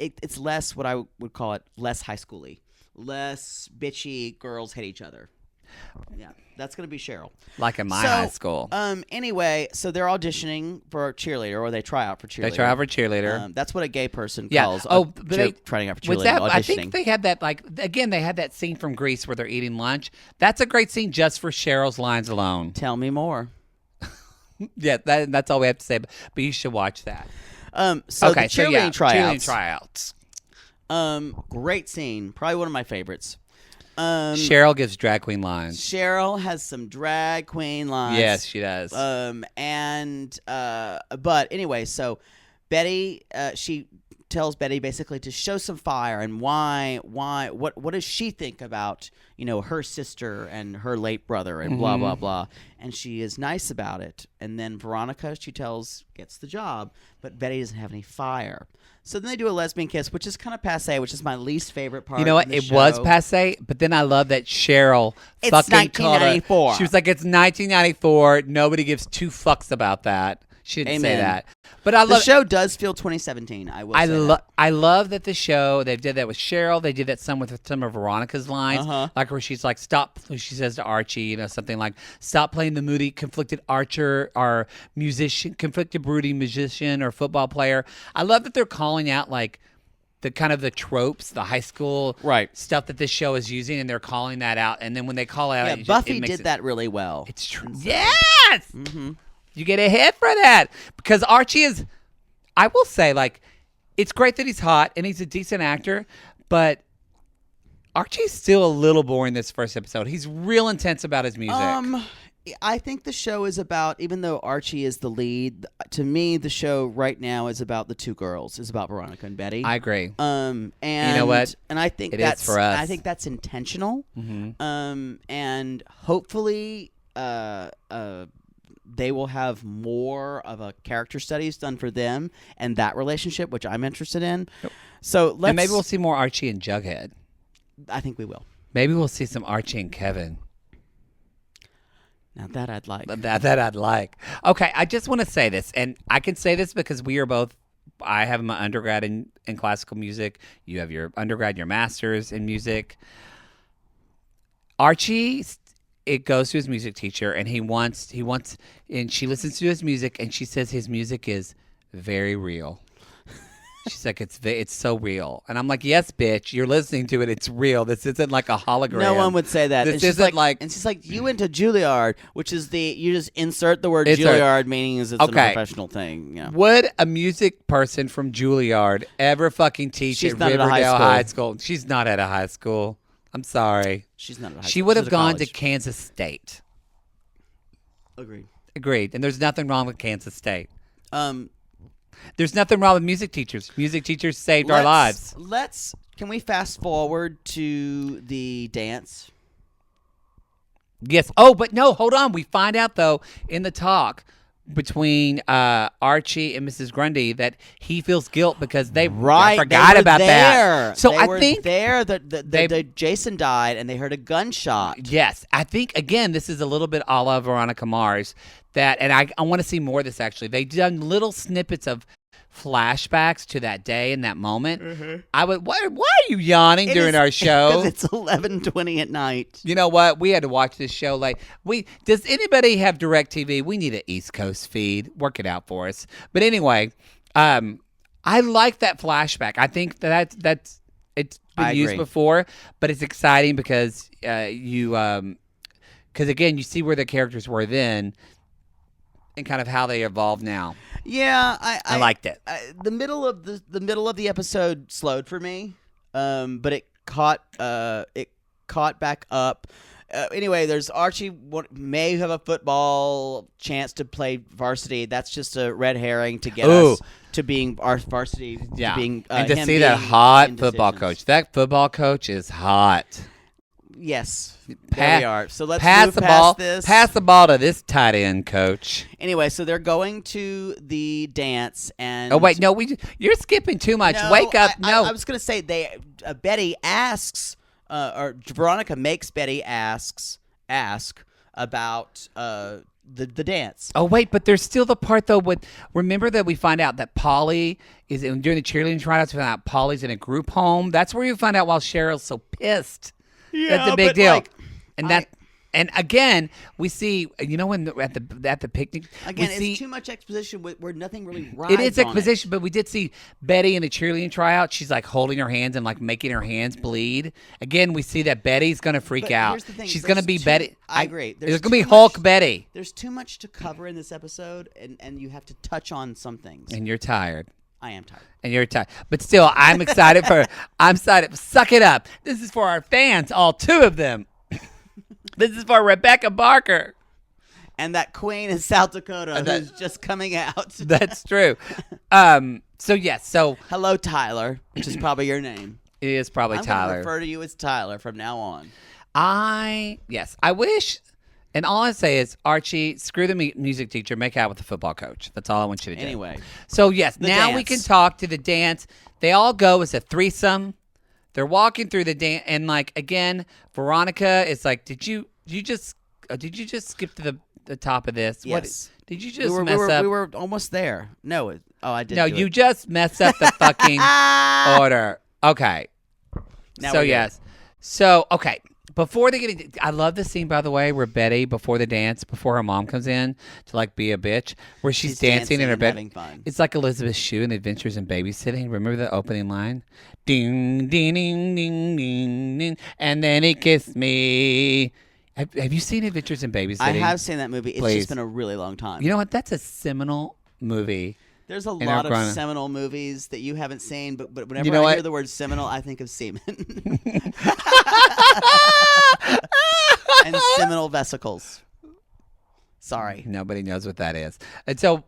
what I would call it, less high schooly, less bitchy girls hate each other. Yeah, that's going to be Cheryl. Like in my high school. Anyway, so they're auditioning for a cheerleader, or they try out for cheerleader. That's what a gay person calls. Trying out for cheerleader. Auditioning. I think they had that. They had that scene from Grease where they're eating lunch. That's a great scene just for Cheryl's lines alone. Tell me more. Yeah, that's all we have to say. But you should watch that. The cheerleading tryouts. Great scene. Probably one of my favorites. Cheryl gives drag queen lines. Cheryl has some drag queen lines. Yes, she does. But anyway, so Betty, she tells Betty basically to show some fire and what does she think about, her sister and her late brother and blah, blah, blah. And she is nice about it. And then Veronica, she gets the job, but Betty doesn't have any fire. So then they do a lesbian kiss, which is kind of passe, which is my least favorite part. You know what? It was passe, but then I love that Cheryl it's fucking 1994. She was like, it's 1994. Nobody gives two fucks about that. She didn't say that. But I love the show does feel 2017. I will say that. I love that the show, they did that with Cheryl. They did that some with some of Veronica's lines. Like where she's like, stop, she says to Archie, something like, stop playing the moody, conflicted archer or musician, conflicted, brooding musician or football player. I love that they're calling out like the kind of the tropes, the high school stuff that this show is using, and they're calling that out. And then when they call it out, Buffy did that really well. It's true. Yes! Mm-hmm. You get a hit for that because Archie is, I will say, like, it's great that he's hot and he's a decent actor, but Archie's still a little boring this first episode. He's real intense about his music. I think the show is about, even though Archie is the lead, to me, the show right now is about the two girls. It's about Veronica and Betty. I agree. And you know what? And I think is for us. I think that's intentional. And hopefully, they will have more of a character studies done for them and that relationship, which I'm interested in. Yep. So and maybe we'll see more Archie and Jughead. I think we will. Maybe we'll see some Archie and Kevin. Now that I'd like. That I'd like. Okay, I just want to say this, and I can say this because we are both. I have my undergrad in classical music. You have your undergrad, your master's in music. Archie. It goes to his music teacher, and he wants, and she listens to his music, and she says his music is very real. She's like, it's so real, and I'm like, yes, bitch, you're listening to it. It's real. This isn't like a hologram. No one would say that. This isn't like, and she's like, you went to Juilliard, which is you just insert the word Juilliard, meaning it's a professional thing. You know. Would a music person from Juilliard ever fucking teach at Riverdale High School? She's not at a high school. I'm sorry. She's not at high school. She would have gone to Kansas State. Agreed. And there's nothing wrong with Kansas State. There's nothing wrong with music teachers. Music teachers saved our lives. Can we fast forward to the dance? Yes. Oh, but no, hold on. We find out, though, in the talk between Archie and Mrs. Grundy that he feels guilt because they forgot about that. So I think Jason died and they heard a gunshot. Yes, I think again this is a little bit a la Veronica Mars and I want to see more of this. Actually, they've done little snippets of flashbacks to that day and that moment. Mm-hmm. Why are you yawning during our show? Because it's 11:20 at night. You know what? We had to watch this show late. Does anybody have DirecTV? We need an East Coast feed. Work it out for us. But anyway, I like that flashback. I think it's been used before, but it's exciting because because again, you see where the characters were then and kind of how they evolve now. Yeah, I liked it. The middle of the episode slowed for me, but it caught back up. Anyway, there's Archie may have a football chance to play varsity. That's just a red herring to get us to being our varsity. Yeah, to being, and to see that hot football coach. That football coach is hot. Yes, there we are. So let's pass move the past ball. this. Pass the ball to this tight end coach. Anyway, so they're going to the dance, and wait, no, you're skipping too much. Wake up! I was going to say Betty asks, or Veronica makes Betty ask about the dance. Oh wait, but there's still the part though. Remember that we find out that Polly is during the cheerleading tryouts. We find out Polly's in a group home. That's where you find out why Cheryl's so pissed. Yeah, that's a big deal. And again, we see, when at the picnic. Again, it's too much exposition where nothing really rides. It is exposition, but we did see Betty in the cheerleading tryout. She's like holding her hands and like making her hands bleed. Again, we see that Betty's going to freak out. Here's the thing, she's going to be Betty. I agree. There's going to be Hulk Betty. There's too much to cover in this episode, and you have to touch on some things. And you're tired. I am tired. And you're tired. But still, I'm excited I'm excited. Suck it up. This is for our fans, all two of them. This is for Rebecca Barker. And that queen in South Dakota who's just coming out. That's true. So yes. So hello, Tyler, which is probably your name. It is probably I'm Tyler. I'm going to refer to you as Tyler from now on. I wish, and all I say is, Archie, screw the music teacher, make out with the football coach. That's all I want you to do. Anyway. So yes, now dance. we can talk to the dance. They all go as a threesome. They're walking through the dance, and like again, Veronica is like, did you just skip to the top of this? Yes. What, did you just mess up? We were almost there. No, I didn't. No, you just messed up the fucking order. Okay. Now so we're good. yes. So okay. Before they get, I love the scene, by the way, where Betty, before the dance, before her mom comes in to like be a bitch, where she's dancing in her bed. Having fun. It's like Elizabeth Shue in The Adventures in Babysitting. Remember the opening line? Ding, ding, ding, ding, ding, ding. And then he kissed me. Have you seen Adventures in Babysitting? I have seen that movie. It's Please. just been a really long time. You know what? That's a seminal movie. There's a lot of seminal movies that you haven't seen, but whenever you know I hear the word seminal, I think of semen. And seminal vesicles. Sorry. Nobody knows what that is. And so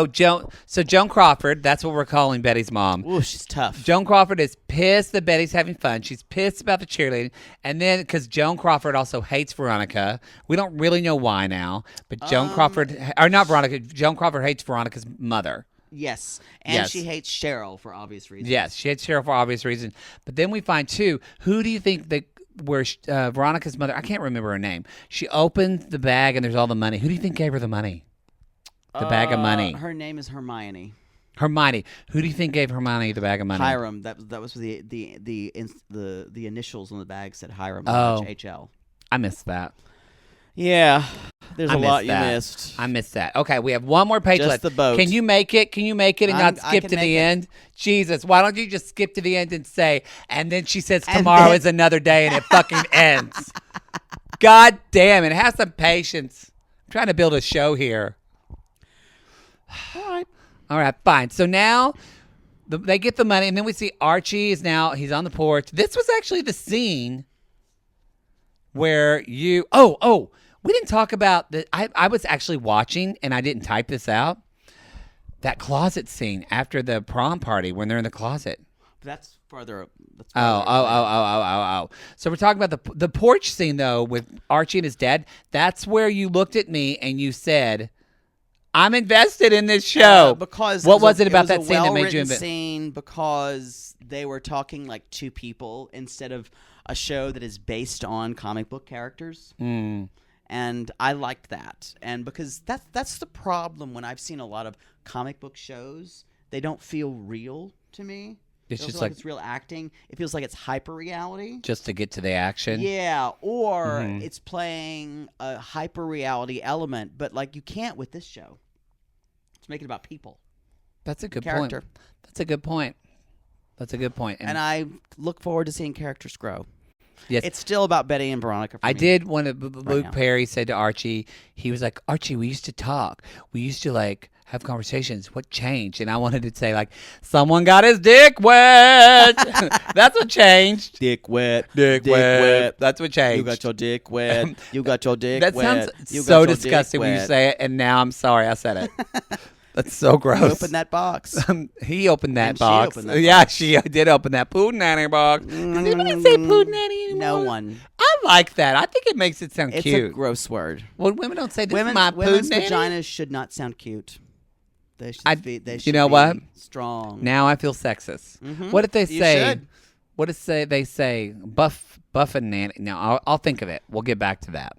Joan Crawford, that's what we're calling Betty's mom. Ooh, she's tough. Joan Crawford is pissed that Betty's having fun. She's pissed about the cheerleading. And then, because Joan Crawford also hates Veronica. We don't really know why now. But Joan Crawford hates Veronica's mother. Yes. And she hates Cheryl for obvious reasons. Yes, she hates Cheryl for obvious reasons. But then we find, too, who do you think where Veronica's mother, I can't remember her name. She opens the bag and there's all the money. Who do you think gave her the money? The bag of money. Her name is Hermione. Hermione. Who do you think gave Hermione the bag of money? Hiram. That was the initials on the bag said Hiram. HL. I missed that. Yeah, there's a lot you missed. I missed that. Okay, we have one more page just left. The boat. Can you make it? Can you make it and not skip to the end? Jesus, why don't you just skip to the end and say, and then she says tomorrow is another day and it fucking ends. God damn it. Have some patience. I'm trying to build a show here. All right, fine. So now they get the money, and then we see Archie he's on the porch. This was actually the scene where we didn't talk about that. I was actually watching, and I didn't type this out. That closet scene after the prom party when they're in the closet. That's farther. Oh. So we're talking about the porch scene, though, with Archie and his dad. That's where you looked at me and you said, I'm invested in this show. Because what was it about that scene that made you invested? Scene because they were talking like two people instead of a show that is based on comic book characters. And I liked that. And because that's the problem when I've seen a lot of comic book shows, they don't feel real to me. It's just like it's real acting. It feels like it's hyper reality. Just to get to the action. Yeah, or it's playing a hyper reality element, but like you can't with this show. It's making it about people. That's a good character. point. That's a good point. And I look forward to seeing characters grow. Yes. It's still about Betty and Veronica for me. Did when Luke Perry said to Archie, he was like, Archie, we used to talk. We used to like have conversations. What changed? And I wanted to say like, someone got his dick wet. That's what changed. Dick wet. Dick wet. That's what changed. You got your dick wet. You got your dick that wet. That sounds so disgusting when you say it, and now I'm sorry I said it. That's so gross. You opened that box. He opened that box. She opened that yeah, box. she did open that Poodananny box. Does anybody say Poodananny anymore? No one. I like that. I think it makes it sound cute. It's a gross word. Well, women don't say this is my women's Poodananny. vaginas should not sound cute. They should be. They should you know what? Strong. Now I feel sexist. Mm-hmm. What if they say? You should. What if they say buff and nanny? No, I'll think of it. We'll get back to that.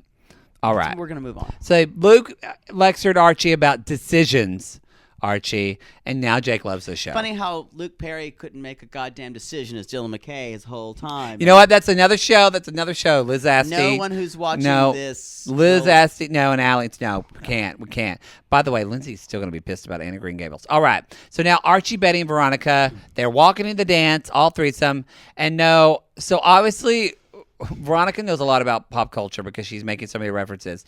All right. We're gonna move on. So Luke lectured Archie about decisions. Archie, and now Jake loves the show. Funny how Luke Perry couldn't make a goddamn decision as Dylan McKay his whole time. You know what? That's another show. Liz Asti. No one who's watching this. Liz Asti. No, and Alex. No, we can't. By the way, Lindsay's still going to be pissed about Anna Green Gables. All right. So now Archie, Betty, and Veronica, they're walking in the dance, all threesome. And so obviously Veronica knows a lot about pop culture because she's making so many references.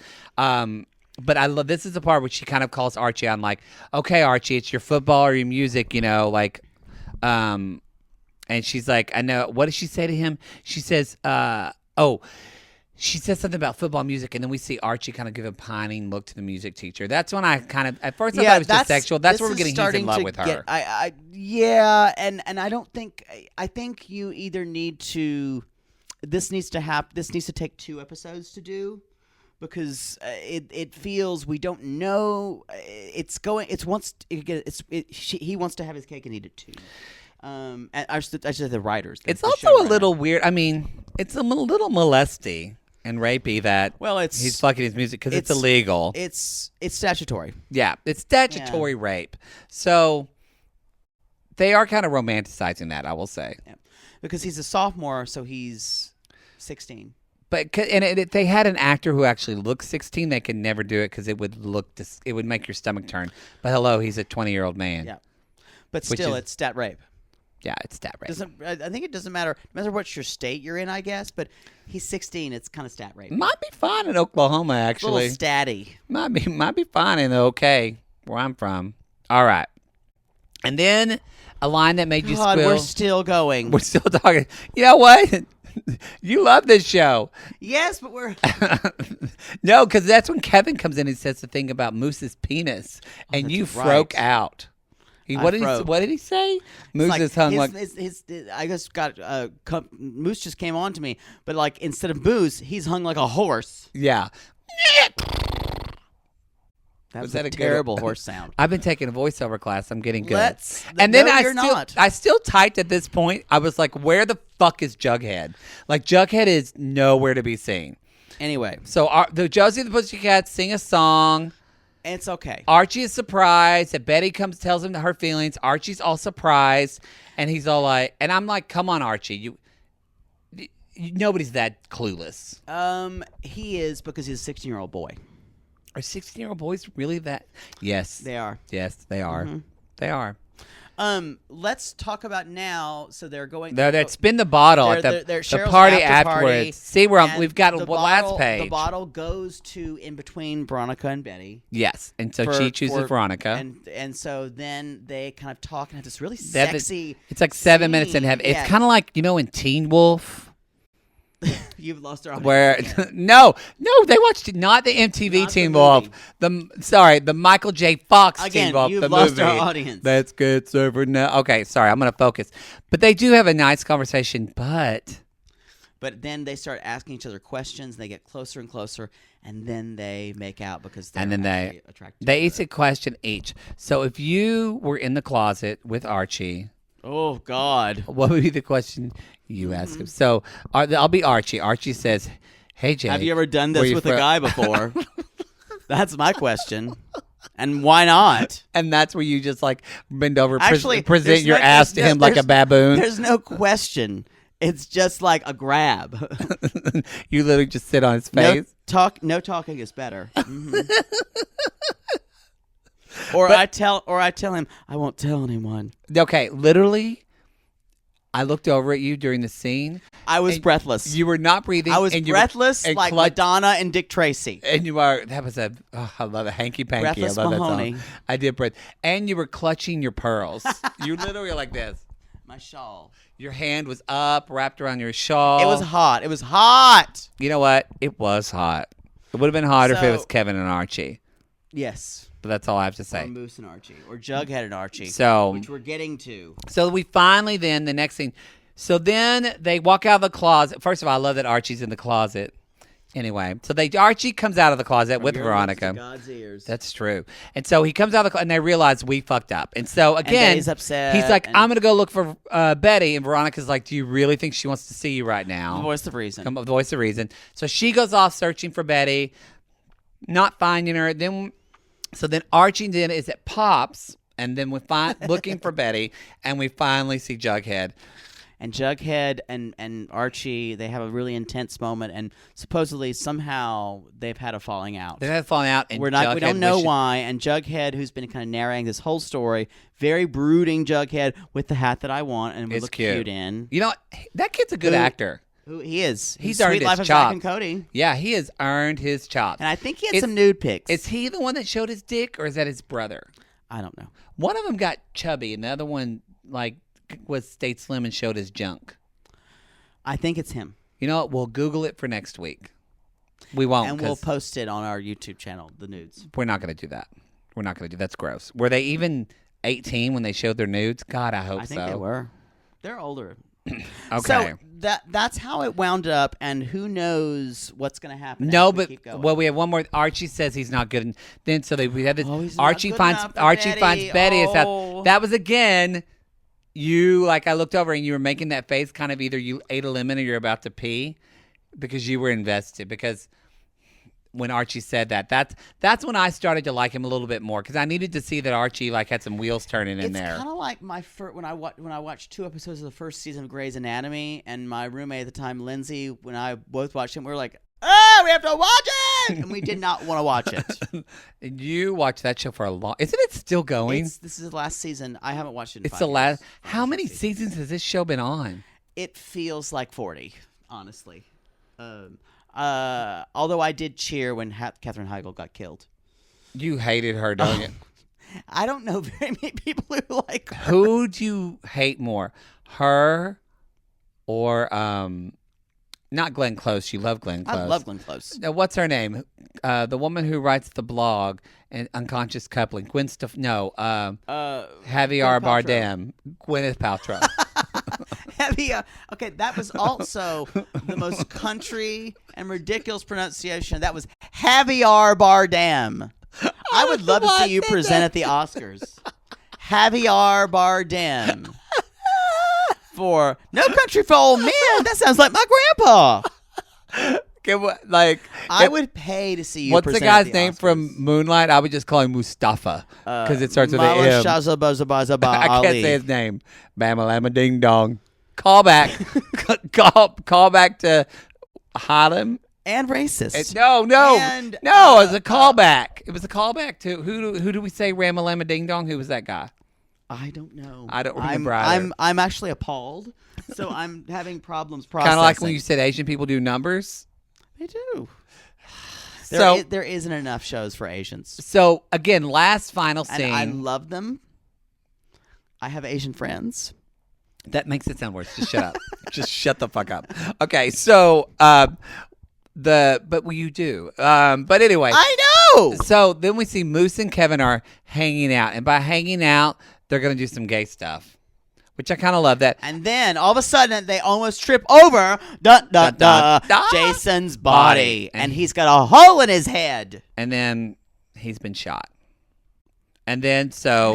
But I love, this is the part where she kind of calls Archie on like, okay, Archie, it's your football or your music, like, and she's like, I know, what does she say to him? She says, she says something about football music, and then we see Archie kind of give a pining look to the music teacher. That's when I kind of, at first I thought it was just sexual. That's where we're getting he's in love with her. And I don't think, I think you either need to, this needs to take 2 episodes to do, because it feels, we don't know, he wants to have his cake and eat it too. And I should say the writers. It's also a little weird. I mean, it's a little molesty and rapey that he's fucking his music because it's illegal. It's statutory. Yeah, it's statutory rape. So they are kind of romanticizing that, I will say. Yeah. Because he's a sophomore, so he's 16. But if they had an actor who actually looks 16, they could never do it because it would make your stomach turn. But hello, he's a 20-year-old man. Yeah, but still, it's stat rape. Yeah, it's stat rape. I think it doesn't matter. No matter what your state you're in, I guess. But he's 16. It's kind of stat rape. Might be fine in Oklahoma, actually. It's a little statty. Might be fine in the OK, where I'm from. All right. And then a line that made you squeal. We're still going. We're still talking. You know what? You love this show. Yes, but we're... No, because that's when Kevin comes in and says the thing about Moose's penis. And you broke out. What did he say? Moose is hung I just got Moose just came on to me, but like instead of Moose, he's hung like a horse. Yeah. That was a terrible horse sound. I've been taking a voiceover class. I'm getting good. I still typed at this point. I was like, where the fuck is Jughead? Like Jughead is nowhere to be seen. Anyway, so the Josie and the Pussycats sing a song. It's okay. Archie is surprised that Betty tells him her feelings. Archie's all surprised, and he's all like, and I'm like, come on, Archie, nobody's that clueless. He is, because he's a 16-year-old boy. Are 16-year-old boys really that? Yes, they are. Yes, they are. Mm-hmm. They are. Let's talk about now. So they're going. They're spin the bottle at the party afterwards. See, we've got last page. The bottle goes to in between Veronica and Betty. Yes, and so she chooses Veronica, and so then they kind of talk and have this really sexy. It's like 7 minutes and it's kind of like in Teen Wolf. You've lost our audience. Where no, they watched not the MTV Teen Wolf. The Michael J. Fox Teen Wolf. You've lost our audience. Let's get sober now. Okay, sorry, I'm gonna focus. But they do have a nice conversation, but then they start asking each other questions. And they get closer and closer, and then they make out because they're attracted. They each a question each. So if you were in the closet with Archie. Oh, God. What would be the question you ask him? So I'll be Archie. Archie says, hey, Jay. Have you ever done this with a guy before? That's my question. And why not? And that's where you just like bend over, present your ass to him like a baboon. There's no question. It's just like a grab. You literally just sit on his face. No talking is better. Mm-hmm. I tell him I won't tell anyone. Okay, literally, I looked over at you during the scene. I was breathless. You were not breathing. I was breathless like Madonna and Dick Tracy. And you are. That was I love it. Hanky panky. Breathless I love Mahoney. that song. I did breath. And you were clutching your pearls. You literally were like this. My shawl. Your hand was up, wrapped around your shawl. It was hot. It was hot. You know what? It was hot. It would have been hotter if it was Kevin and Archie. Yes. But that's all I have to say. Or Moose and Archie. Or Jughead and Archie. Which we're getting to. So we finally then, the next thing. So then they walk out of the closet. First of all, I love that Archie's in the closet. Anyway, so Archie comes out of the closet with Veronica. God's ears. That's true. And so he comes out of the closet, and they realize we fucked up. And so again, he's upset. He's like, I'm going to go look for Betty. And Veronica's like, do you really think she wants to see you right now? Voice of reason. Voice of reason. So she goes off searching for Betty, not finding her. So then Archie then is at Pop's, and then we find looking for Betty, and we finally see Jughead. And Jughead and Archie, they have a really intense moment, and supposedly somehow they've had a falling out. They've had a falling out, and we don't know why. And Jughead, who's been kind of narrating this whole story, very brooding Jughead with the hat that I want and would look cute in. You know, that kid's a good actor. Who he is. He's earned his chops. Zack and Cody. Yeah, he has earned his chops. And I think he had some nude pics. Is he the one that showed his dick, or is that his brother? I don't know. One of them got chubby, and the other one stayed slim and showed his junk. I think it's him. You know what? We'll Google it for next week. We won't. And we'll post it on our YouTube channel, the nudes. We're not going to do that. We're not going to do that's gross. Were they even 18 when they showed their nudes? God, I hope so. I think they were. They're older. Okay. So that's how it wound up, and who knows what's going to happen. No, but we have one more. Archie says he's not good, and then we have this. Archie finds Betty. Oh. That was again. I looked over and you were making that face, kind of either you ate a lemon or you're about to pee, because you were invested. Because when Archie said that's when I started to like him a little bit more, because I needed to see that Archie had some wheels turning in there. It's kind of like my when I watched 2 episodes of the first season of Grey's Anatomy, and my roommate at the time, Lindsay, when I both watched it, we were like, "Oh, we have to watch it," and we did not want to watch it. You watched that show for a long. Isn't it still going? This is the last season. I haven't watched it. In it's 5 the last. years. How many seasons has this show been on? It feels like 40, honestly. Although I did cheer when Katherine Heigl got killed. You hated her, don't you? I don't know very many people who like her. Who do you hate more, her or not Glenn Close? You love Glenn Close. I love Glenn Close. Now, what's her name? The woman who writes the blog and Unconscious Coupling. Javier Bardem. Gwyneth Paltrow. Okay, that was also the most country and ridiculous pronunciation. That was Javier Bardem. I would love to see you present at the Oscars. Javier Bardem. For No Country for Old Men. That sounds like my grandpa. I would pay to see you. What's the guy's name from Moonlight? I would just call him Mustafa because it starts with an M. I can't say his name. Bama lama ding dong. Call back. call back to Harlem. And racist. No. It was a callback. It was a callback to who do we say Ramalama Ding Dong? Who was that guy? I don't know. I don't remember either. I'm actually appalled. So I'm having problems processing. Kind of like when you said Asian people do numbers. They do. There isn't enough shows for Asians. So again, last final scene. And I love them. I have Asian friends. That makes it sound worse. Just shut up. Just shut the fuck up. Okay, so you do. But anyway. I know. So then we see Moose and Kevin are hanging out, and by hanging out, they're going to do some gay stuff, which I kind of love that. And then all of a sudden, they almost trip over Jason's body, and he's got a hole in his head. And then he's been shot. And then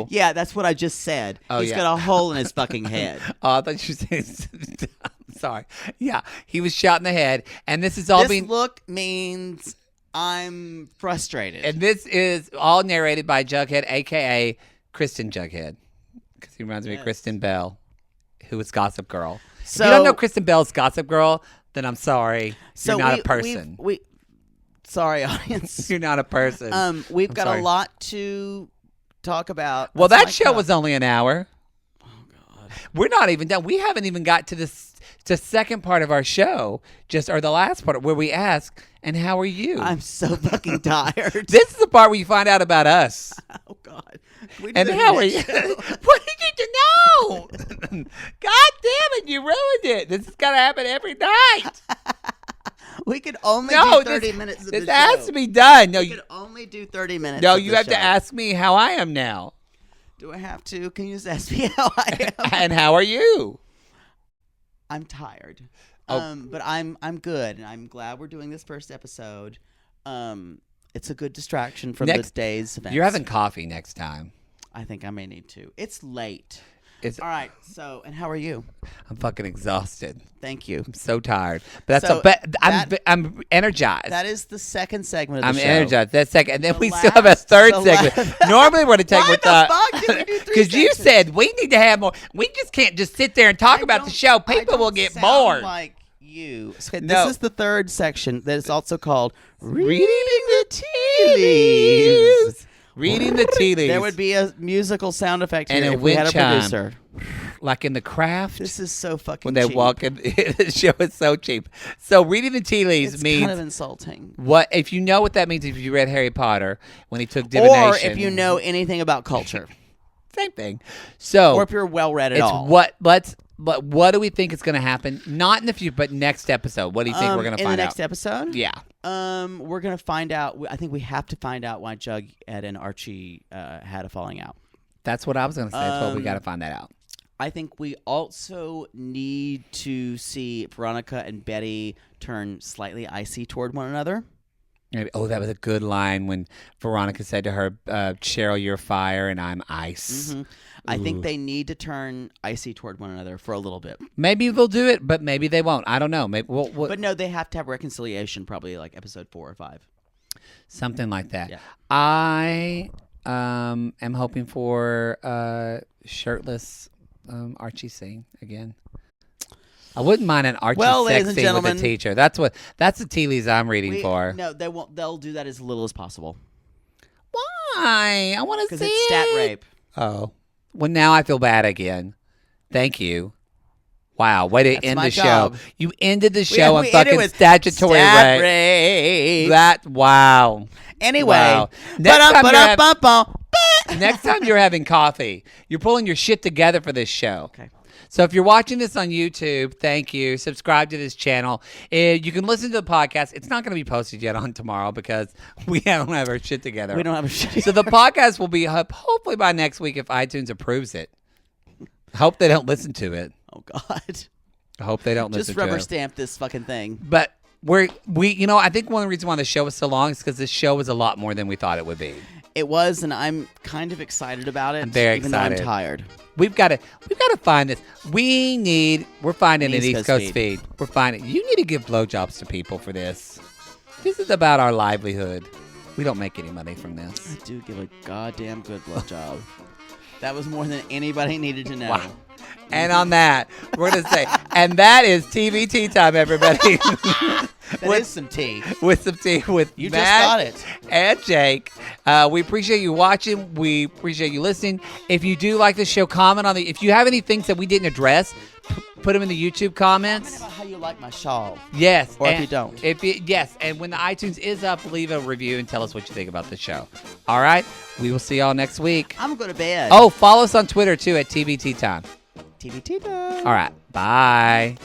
yeah, that's what I just said. He's got a hole in his fucking head. Oh, I thought you said. I'm sorry. Yeah, he was shot in the head, and this look means I'm frustrated. And this is all narrated by Jughead, aka Kristen Jughead, because he reminds me of Kristen Bell, who was Gossip Girl. So, if you don't know Kristen Bell's Gossip Girl, then I'm sorry. You're not a person. Sorry, audience. You're not a person. We've got a lot to talk about. Well, that show was only an hour. Oh God, we're not even done. We haven't even got to the second part of our show, or the last part where we ask, "And how are you?" I'm so fucking tired. This is the part where you find out about us. Oh God. And how are you? What did you know? God damn it! You ruined it. This has got to happen every night. We could only do 30 minutes of the show. This has to be done. No, you could only do 30 minutes. No, you have to ask me how I am now. Do I have to? Can you just ask me how I am? And how are you? I'm tired. But I'm good, and I'm glad we're doing this first episode. It's a good distraction from the day's events. You're having coffee next time. I think I may need to. It's late. All right. So, and how are you? I'm fucking exhausted. Thank you. I'm so tired. But I'm energized. That is the second segment of the show. I'm energized. That's second. And then we still have a third segment. Normally we're going to take with fuck did we do 3 because you said we need to have more. We just can't just sit there and talk about the show. People will get bored. Like you. This is the third section that is also called Reading the Tea Leaves. Reading the tea leaves. There would be a musical sound effect here and if we had a producer. Like in The Craft. This is so fucking when they cheap. walk in. The show is so cheap. So reading the tea leaves means... It's kind of insulting. What if you know what that means if you read Harry Potter when he took divination. Or if you know anything about culture. Same thing. So, or if you're well read at all. But what do we think is going to happen? Not in the future, but next episode. What do you think we're going to find out? In the next episode? Yeah. We're gonna find out. I think we have to find out why Jughead and Archie had a falling out. That's what I was gonna say. That's what we got to find that out. I think we also need to see Veronica and Betty turn slightly icy toward one another. Oh, that was a good line when Veronica said to her, Cheryl, you're fire and I'm ice. Mm-hmm. I think they need to turn icy toward one another for a little bit. Maybe they'll do it, but maybe they won't. I don't know. Maybe But no, they have to have reconciliation, probably like episode 4 or 5. Something like that. Yeah. I am hoping for Shirtless Archie scene again. I wouldn't mind an Archie sex scene with a teacher. That's the tea leaves I'm reading for. No, they won't. They'll do that as little as possible. Why? I want to see because it's stat rape. Oh, well, now I feel bad again. Thank you. Wow, way to end the job. show. You ended the show on fucking statutory rape. Wow. Anyway, wow. Next time you're having coffee, you're pulling your shit together for this show. Okay. So if you're watching this on YouTube, thank you. Subscribe to this channel. You can listen to the podcast. It's not going to be posted yet on tomorrow because we don't have our shit together. We don't have our shit together. So the podcast will be up hopefully by next week if iTunes approves it. I hope they don't listen to it. Oh, God. I hope they don't listen to it. Just rubber stamp this fucking thing. But I think one of the reasons why the show was so long is because this show was a lot more than we thought it would be. It was, and I'm kind of excited about it. I'm very even excited. Though I'm tired. We've got to find this. We're finding an East Coast feed. We're finding. You need to give blowjobs to people for this. This is about our livelihood. We don't make any money from this. I do give a goddamn good blowjob. That was more than anybody needed to know. Wow. And on that, we're going to say, and that is TV tea time, everybody. With some tea. With some tea with you Matt just got it. And Jake. We appreciate you watching. We appreciate you listening. If you do like the show, comment on if you have any things that we didn't address, put them in the YouTube comments. Comment about how you like my shawl. Yes. Or if you don't. Yes. And when the iTunes is up, leave a review and tell us what you think about the show. All right. We will see y'all next week. I'm going to bed. Oh, follow us on Twitter, too, at TV Tea Time. TV Tea Time. All right. Bye.